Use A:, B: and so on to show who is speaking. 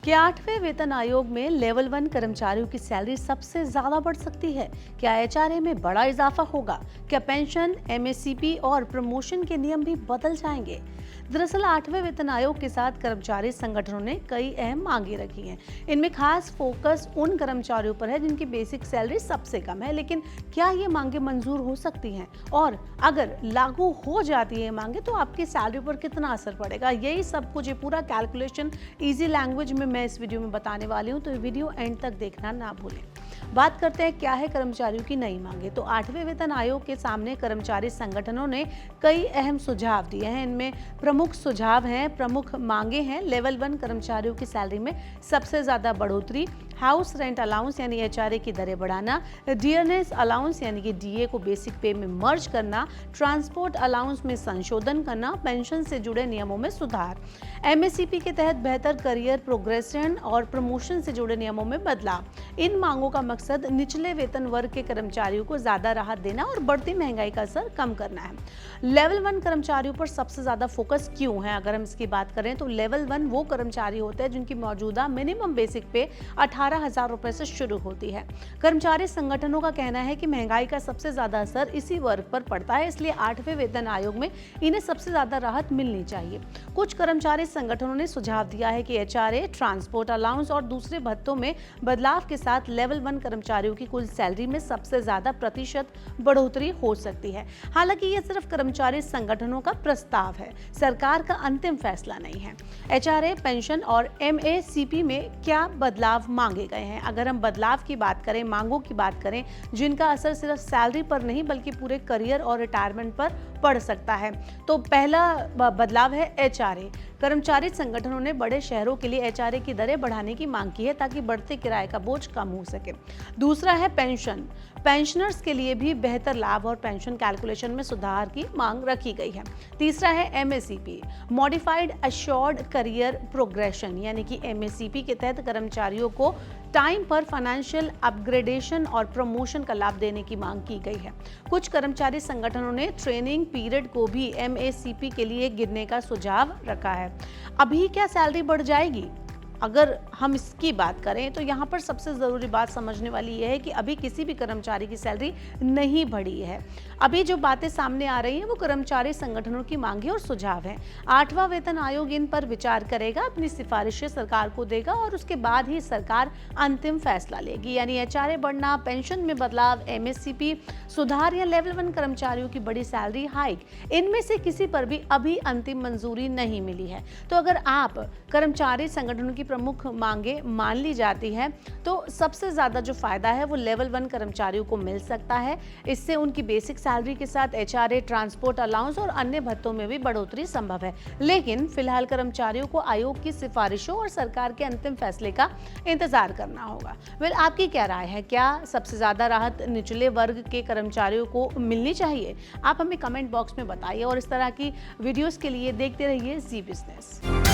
A: क्या 8वें वेतन आयोग में लेवल 1 कर्मचारियों की सैलरी सबसे ज्यादा बढ़ सकती है? क्या एचआरए में बड़ा इजाफा होगा? क्या पेंशन, एमएससीपी और प्रमोशन के नियम भी बदल जाएंगे? दरअसल 8वें वेतन आयोग के साथ कर्मचारी संगठनों ने कई अहम मांगे रखी हैं। इनमें खास फोकस उन कर्मचारियों पर है जिनकी बेसिक सैलरी सबसे कम है। लेकिन क्या ये मांगे मंजूर हो सकती हैं? और अगर लागू हो जाती है मांगे तो आपकी सैलरी पर कितना असर पड़ेगा? यही सब कुछ, ये पूरा कैलकुलेशन इजी लैंग्वेज में मैं इस वीडियो में बताने वाली हूँ, तो ये वीडियो एंड तक देखना ना भूलें। बात करते हैं क्या है कर्मचारियों की नई मांगे। तो 8वें वेतन आयोग के सामने कर्मचारी संगठनों ने कई अहम सुझाव दिए हैं। इनमें प्रमुख सुझाव हैं, प्रमुख मांगे हैं: लेवल 1 कर्मचारियों की सैलरी में सबसे ज्यादा बढ़ोतरी, हाउस रेंट अलाउंस यानी एचआरए की दरें बढ़ाना, डियरनेस अलाउंस यानी कि डीए को बेसिक पे में मर्ज करना, ट्रांसपोर्ट अलाउंस में संशोधन करना, पेंशन से जुड़े नियमों में सुधार, एमएससीपी के तहत बेहतर करियर प्रोग्रेशन और प्रमोशन से जुड़े नियमों में बदलाव। इन मांगों का मकसद निचले वेतन वर्ग के कर्मचारियों को ज्यादा राहत देना और बढ़ती महंगाई का असर कम करना है। लेवल 1 कर्मचारियों पर सबसे ज्यादा फोकस क्यों है? अगर हम इसकी बात करें तो लेवल 1 वो कर्मचारी होते हैं जिनकी मौजूदा मिनिमम बेसिक पे 18,000 रुपए से शुरू होती है। कर्मचारी संगठनों का कहना है कि महंगाई का सबसे ज्यादा असर इसी वर्ग पर पड़ता है, इसलिए 8वें वेतन आयोग में इन्हें सबसे ज्यादा राहत मिलनी चाहिए। कुछ कर्मचारी संगठनों ने सुझाव दिया है कि एचआरए, ट्रांसपोर्ट अलाउंस और दूसरे भत्तों में बदलाव के साथ लेवल 1 कर्मचारियों की कुल सैलरी में सबसे ज्यादा प्रतिशत बढ़ोतरी हो सकती है। हालांकि यह सिर्फ कर्मचारी संगठनों का प्रस्ताव है, सरकार का अंतिम फैसला नहीं है। एचआरए, पेंशन और एमएसीपी में क्या बदलाव मांगे गए हैं? अगर हम बदलाव की बात करें, मांगों की बात करें, जिनका असर सिर्फ सैलरी पर नहीं बल्कि पूरे करियर और रिटायरमेंट पर पड़ सकता है, तो पहला बदलाव है एचआरए। कर्मचारी संगठनों ने बड़े शहरों के लिए एचआरए की दरें बढ़ाने की मांग की है ताकि बढ़ते किराए का बोझ कम हो सके। दूसरा है पेंशन। पेंशनर्स के लिए भी बेहतर लाभ और पेंशन कैलकुलेशन में सुधार की मांग रखी गई है। तीसरा है MSCP, modified assured career progression, यानी कि एमएससीपी के तहत कर्मचारियों को टाइम पर फाइनेंशियल अपग्रेडेशन और प्रमोशन का लाभ देने की मांग की गई है। कुछ कर्मचारी संगठनों ने ट्रेनिंग पीरियड को भी एमएससीपी के लिए गिनने का सुझाव रखा है। अभी क्या सैलरी बढ़ जाएगी? अगर हम इसकी बात करें तो यहाँ पर सबसे ज़रूरी बात समझने वाली यह है कि अभी किसी भी कर्मचारी की सैलरी नहीं बढ़ी है। अभी जो बातें सामने आ रही हैं वो कर्मचारी संगठनों की मांगे और सुझाव हैं। 8वां वेतन आयोग इन पर विचार करेगा, अपनी सिफारिशें सरकार को देगा और उसके बाद ही सरकार अंतिम फैसला लेगी। यानी एचआरए बढ़ना, पेंशन में बदलाव, एमएससीपी सुधार या लेवल 1 कर्मचारियों की बड़ी सैलरी हाइक, इनमें से किसी पर भी अभी अंतिम मंजूरी नहीं मिली है। तो अगर आप कर्मचारी संगठनों की प्रमुख मांगे मान ली जाती है तो सबसे ज्यादा जो फायदा है वो लेवल 1 कर्मचारियों को मिल सकता है। इससे उनकी बेसिक सैलरी के साथ एचआरए, ट्रांसपोर्ट अलाउंस और अन्य भत्तों में भी बढ़ोतरी संभव है। लेकिन फिलहाल कर्मचारियों को आयोग की सिफारिशों और सरकार के अंतिम फैसले का इंतजार करना होगा। आपकी क्या राय है? क्या सबसे ज्यादा राहत निचले वर्ग के कर्मचारियों को मिलनी चाहिए? आप हमें कमेंट बॉक्स में बताइए और इस तरह की वीडियोस के लिए देखते रहिए जी बिजनेस।